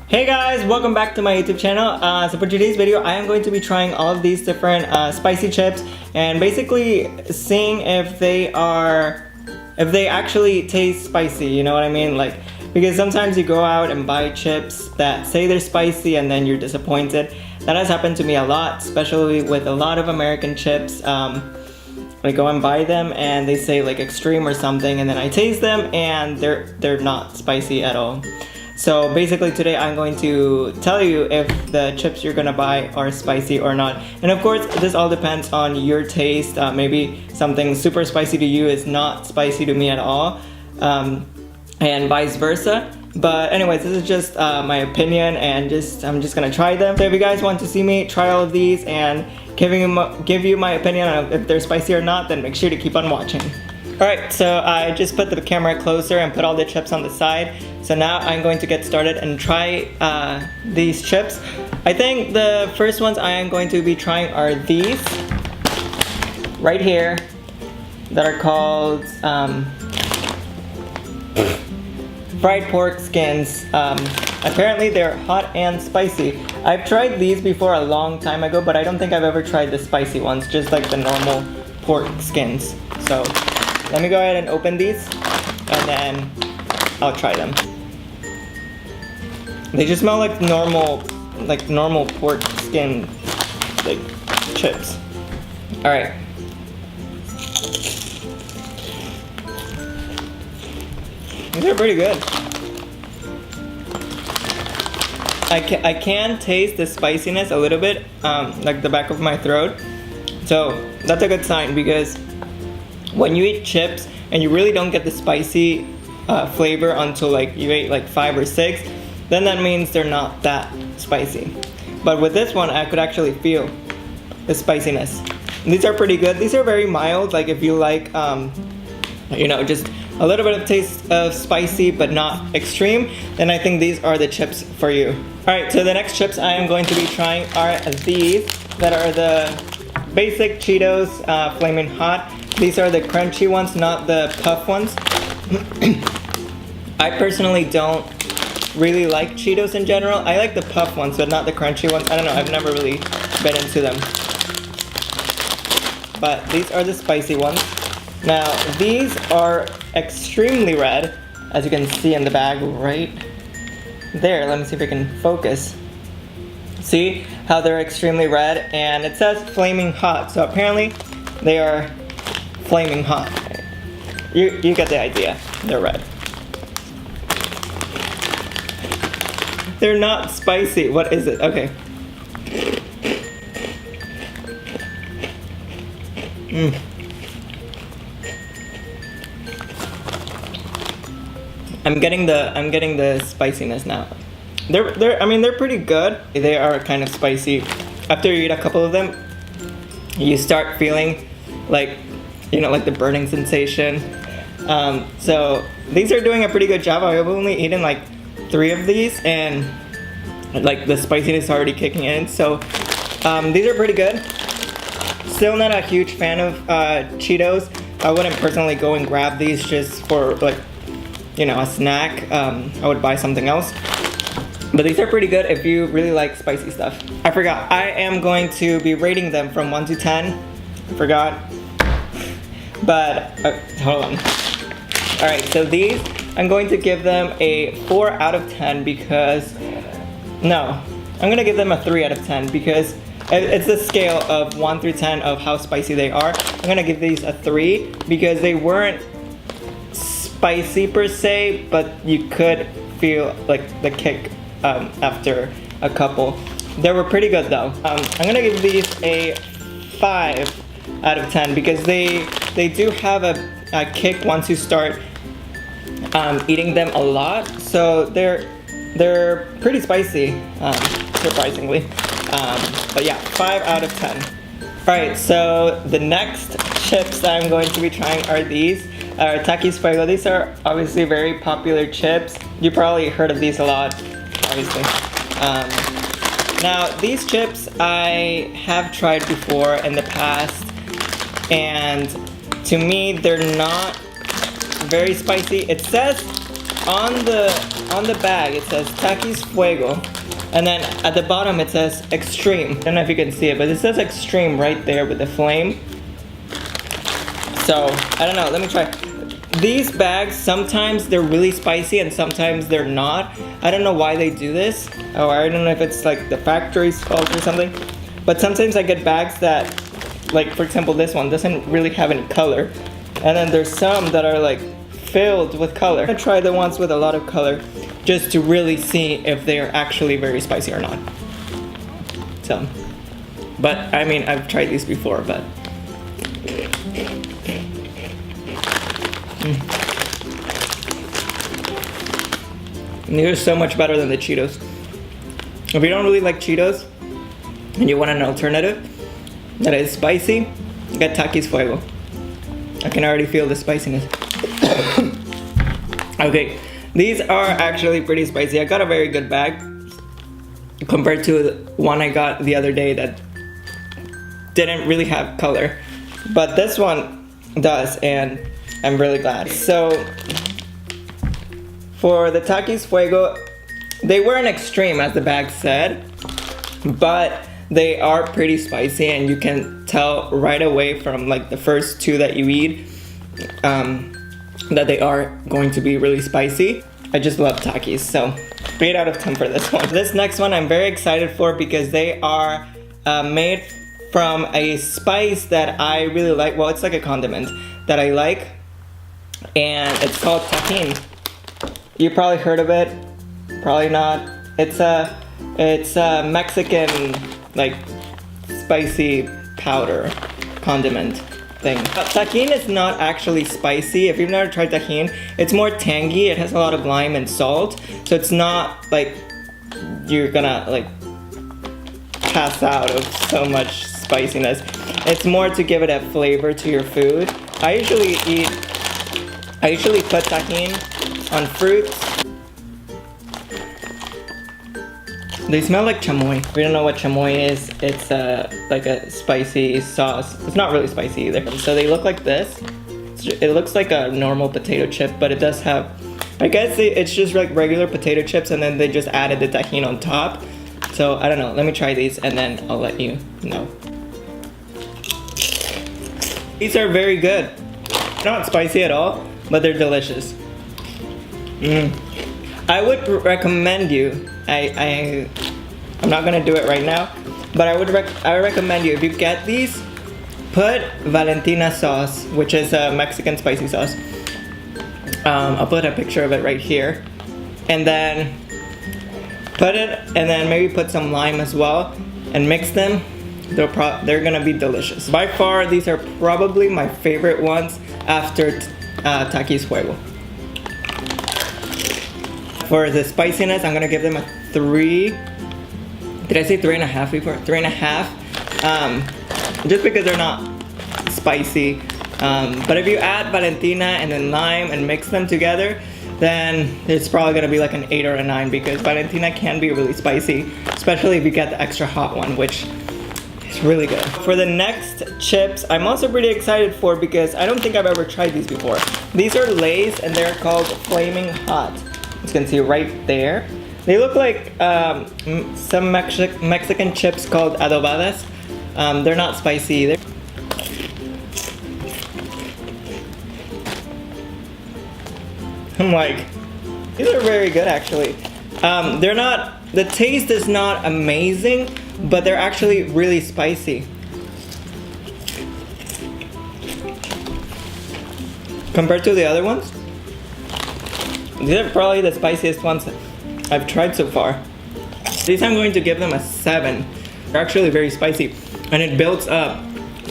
Hey guys, welcome back to my YouTube channel. So for today's video, I am going to be trying all of these different spicy chips and basically seeing if they actually taste spicy, you know what I mean? Like, because sometimes you go out and buy chips that say they're spicy and then you're disappointed. That has happened to me a lot, especially with a lot of American chips. I go and buy them and they say like extreme or something, and then I taste them and they're not spicy at all. So basically today I'm going to tell you if the chips you're gonna buy are spicy or not. And of course this all depends on your taste. Maybe something super spicy to you is not spicy to me at all, and vice versa. But anyways, this is just my opinion, and I'm just gonna try them. So if you guys want to see me try all of these and give you my opinion on if they're spicy or not, then make sure to keep on watching. Alright, so I just put the camera closer and put all the chips on the side. So now I'm going to get started and try these chips. I think the first ones I am going to be trying are these right here that are called fried pork skins. Apparently they're hot and spicy. I've tried these before a long time ago, but I don't think I've ever tried the spicy ones, just like the normal pork skins. So let me go ahead and open these and then I'll try them. They just smell like normal pork skin like chips. All right. These are pretty good. I can taste the spiciness a little bit, like the back of my throat. So that's a good sign, because when you eat chips and you really don't get the spicy flavor until like you ate like 5 or 6, then that means they're not that spicy. But with this one, I could actually feel the spiciness. These are pretty good. These are very mild. Like if you like, you know, just a little bit of taste of spicy but not extreme, then I think these are the chips for you. Alright, so the next chips I am going to be trying are these that are the basic Cheetos Flamin' Hot. These are the crunchy ones, not the puff ones. I personally don't really like Cheetos in general. I like the puff ones, but not the crunchy ones. I don't know, I've never really been into them. But these are the spicy ones. Now, these are extremely red, as you can see in the bag right there. Let me see if I can focus. See how they're extremely red, and it says flaming hot, so apparently they are flaming hot. You get the idea. They're red. They're not spicy. What is it? Okay. I'm getting the spiciness now. They're pretty good. They are kind of spicy. After you eat a couple of them, you start feeling like, you know, like the burning sensation. So these are doing a pretty good job. I've only eaten like 3 of these, and like the spiciness is already kicking in. So these are pretty good. Still not a huge fan of Cheetos. I wouldn't personally go and grab these just for like, you know, a snack. I would buy something else. But these are pretty good if you really like spicy stuff. I forgot, I am going to be rating them from 1 to 10. I forgot. But, hold on. Alright, so these, I'm going to give them a 4 out of 10 because, no, I'm gonna give them a 3 out of 10 because it's the scale of 1 through 10 of how spicy they are. I'm gonna give these a 3 because they weren't spicy per se, but you could feel like the kick after a couple. They were pretty good though. I'm gonna give these a 5 out of 10 because they do have a kick once you start eating them a lot. So they're pretty spicy, surprisingly. But yeah, 5 out of 10. Alright, so the next chips that I'm going to be trying are these. Takis Fuego. These are obviously very popular chips. You probably heard of these a lot, obviously. Now, these chips I have tried before in the past, and to me, they're not very spicy. It says on the bag it says Takis Fuego, and then at the bottom it says Extreme. I don't know if you can see it, but it says Extreme right there with the flame. So I don't know. Let me try. These bags, sometimes they're really spicy and sometimes they're not. I don't know why they do this, or I don't know if it's like the factory's fault or something. But sometimes I get bags that, like for example this one, doesn't really have any color. And then there's some that are like filled with color. I'm gonna try the ones with a lot of color just to really see if they are actually very spicy or not. So, but I mean, I've tried these before, but. These are so much better than the Cheetos. If you don't really like Cheetos and you want an alternative that is spicy, get Takis Fuego. I can already feel the spiciness. Okay, these are actually pretty spicy. I got a very good bag compared to the one I got the other day that didn't really have color. But this one does, and I'm really glad. So, for the Takis Fuego, they weren't extreme as the bag said, but they are pretty spicy, and you can tell right away from like the first two that you eat that they are going to be really spicy. I just love Takis, so 8 out of 10 for this one. This next one I'm very excited for because they are made from a spice that I really like. Well, it's like a condiment that I like, and it's called tajin. You probably heard of it, probably not. It's a Mexican like spicy powder condiment thing. Tajin is not actually spicy. If you've never tried tajin, it's more tangy. It has a lot of lime and salt, so it's not like you're gonna like pass out of so much spiciness. It's more to give it a flavor to your food. I usually put tajin on fruits. They smell like chamoy. If you don't know what chamoy is, it's like a spicy sauce. It's not really spicy either. So they look like this. It looks like a normal potato chip, but it does have, I guess it's just like regular potato chips, and then they just added the tajin on top. So I don't know, let me try these and then I'll let you know. These are very good. Not spicy at all, but they're delicious. I would recommend you, I'm not gonna do it right now, but I would recommend you, if you get these, put Valentina sauce, which is a Mexican spicy sauce. I'll put a picture of it right here, and then put it, and then maybe put some lime as well, and mix them. They're gonna be delicious. By far, these are probably my favorite ones after Takis Fuego. For the spiciness, I'm gonna give them a 3. Did I say 3.5 before? 3.5. Just because they're not spicy. But if you add Valentina and then lime and mix them together, then it's probably gonna be like an 8 or a 9, because Valentina can be really spicy, especially if you get the extra hot one, which is really good. For the next chips, I'm also pretty excited for, because I don't think I've ever tried these before. These are Lay's, and they're called Flaming Hot. You can see right there. They look like some Mexican chips called adobadas. They're not spicy either. I'm like, these are very good actually. They're not, the taste is not amazing, but they're actually really spicy. Compared to the other ones, these are probably the spiciest ones I've tried so far. These I'm going to give them a 7. They're actually very spicy, and it builds up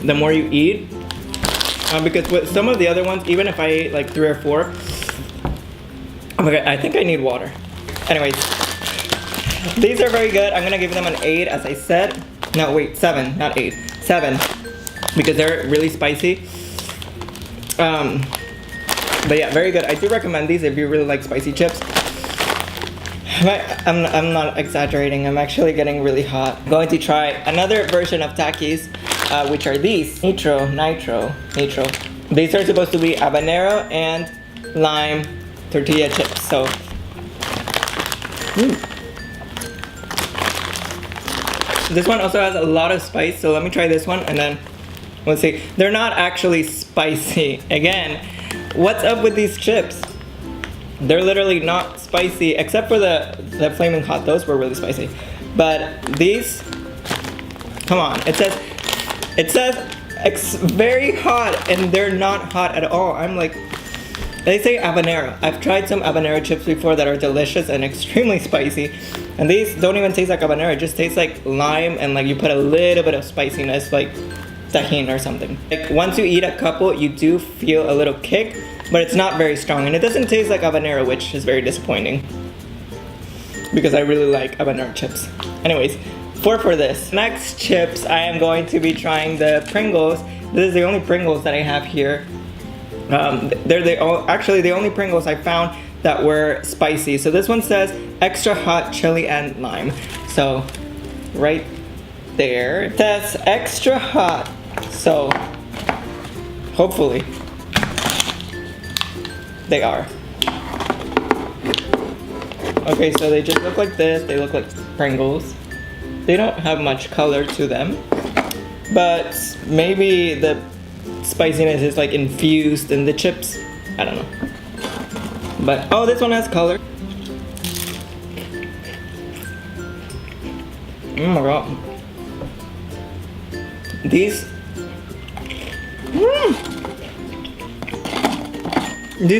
the more you eat. Because with some of the other ones, even if I ate like 3 or 4, okay, I think I need water. Anyways, these are very good. I'm gonna give them an 8, as I said. No, wait, 7, not 8. 7, because they're really spicy. But yeah, very good. I do recommend these if you really like spicy chips. I'm not exaggerating. I'm actually getting really hot. I'm going to try another version of Takis, which are these. Nitro. These are supposed to be habanero and lime tortilla chips. So, this one also has a lot of spice. So let me try this one, and then we'll see. They're not actually spicy. Again, what's up with these chips? They're literally not spicy, except for the flaming hot. Those were really spicy. But these, come on. It says it's very hot, and they're not hot at all. I'm like, they say habanero. I've tried some habanero chips before that are delicious and extremely spicy. And these don't even taste like habanero. It just tastes like lime, and like you put a little bit of spiciness, like tahini or something. Like once you eat a couple, you do feel a little kick, but it's not very strong, and it doesn't taste like habanero, which is very disappointing because I really like habanero chips. Anyways, for this next chips, I am going to be trying the Pringles. This is the only Pringles that I have here. They're actually the only Pringles I found that were spicy. So this one says extra hot chili and lime. So right there, it says extra hot. So hopefully they are. Okay, so they just look like this. They look like Pringles. They don't have much color to them, but maybe the spiciness is like infused in the chips. I don't know. But oh, this one has color. Oh my god. These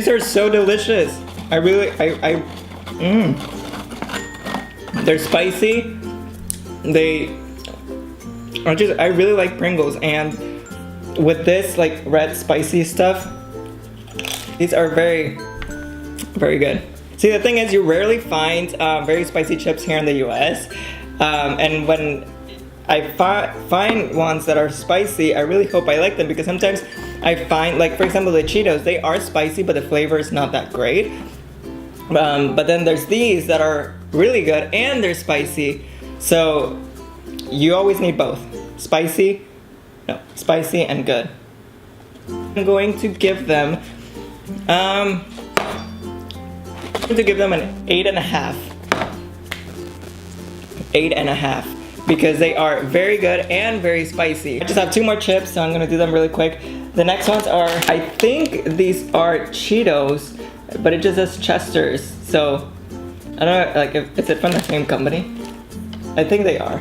are so delicious. They're spicy. I really like Pringles, and with this like red spicy stuff, these are very, very good. See, the thing is, you rarely find very spicy chips here in the US, and when I find ones that are spicy, I really hope I like them, because sometimes I find, like for example the Cheetos, they are spicy but the flavor is not that great. But then there's these that are really good and they're spicy, so you always need both. Spicy and good. I'm going to give them an 8.5. 8.5, because they are very good and very spicy. I just have 2 more chips, so I'm gonna do them really quick. The next ones are, I think these are Cheetos, but it just says Chester's, so I don't know, like, is it from the same company? I think they are.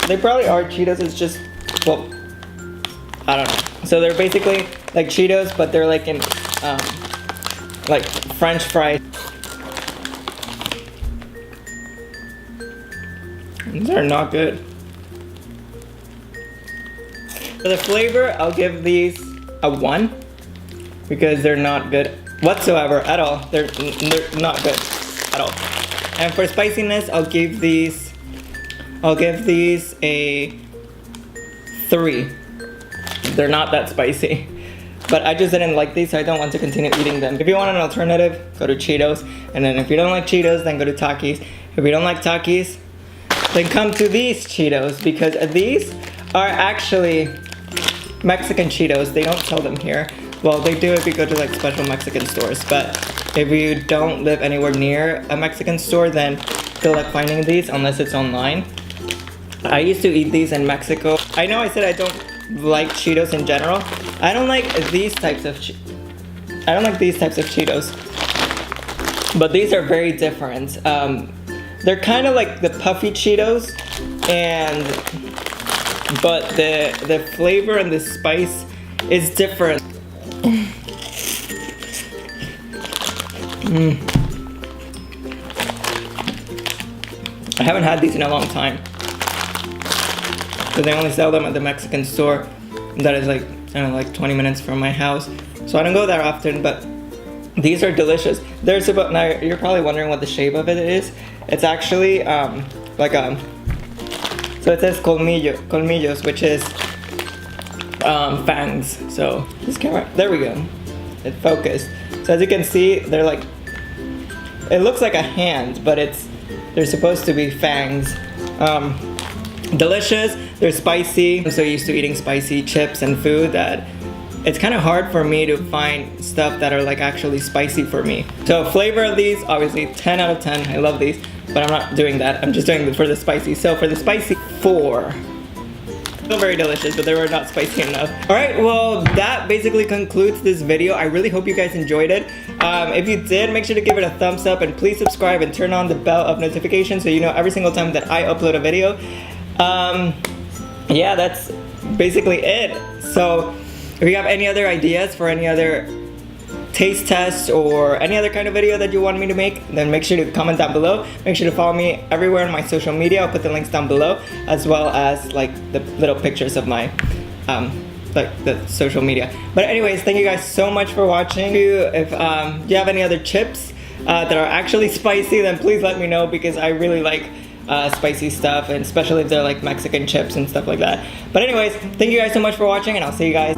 They probably are Cheetos, it's just, well, I don't know. So they're basically like Cheetos, but they're like in, like French fries. These are not good. For the flavor, I'll give these a 1, because they're not good whatsoever at all. They're not good at all. And for spiciness, I'll give these a 3. They're not that spicy, but I just didn't like these, so I don't want to continue eating them. If you want an alternative, go to Cheetos, and then if you don't like Cheetos, then go to Takis. If you don't like Takis, then come to these Cheetos, because these are actually Mexican Cheetos. They don't sell them here. Well, they do if you go to like special Mexican stores, but if you don't live anywhere near a Mexican store, then good luck finding these unless it's online. I used to eat these in Mexico. I know I said I don't like Cheetos in general. I don't like these types of Cheetos, but these are very different. They're kind of like the puffy Cheetos, but the flavor and the spice is different. I haven't had these in a long time, because they only sell them at the Mexican store that is like, I don't know, like 20 minutes from my house, so I don't go there often. But these are delicious. Now you're probably wondering what the shape of it is. It's actually like a, so it says colmillos, which is fangs. So this camera, there we go, it focused. So as you can see, they're like, it looks like a hand, but they're supposed to be fangs. Delicious. They're spicy. I'm so used to eating spicy chips and food that it's kind of hard for me to find stuff that are like actually spicy for me. So flavor of these, obviously 10 out of 10. I love these, but I'm not doing that. I'm just doing it for the spicy. So for the spicy, 4. Still very delicious, but they were not spicy enough. All right, well, that basically concludes this video. I really hope you guys enjoyed it. If you did, make sure to give it a thumbs up and please subscribe and turn on the bell of notification so you know every single time that I upload a video. Yeah, that's basically it. So if you have any other ideas for any other taste tests or any other kind of video that you want me to make, then make sure to comment down below. Make sure to follow me everywhere on my social media. I'll put the links down below, as well as like the little pictures of my like the social media. But anyways, thank you guys so much for watching. If you have any other chips that are actually spicy, then please let me know, because I really like spicy stuff, and especially if they're like Mexican chips and stuff like that. But anyways, thank you guys so much for watching, and I'll see you guys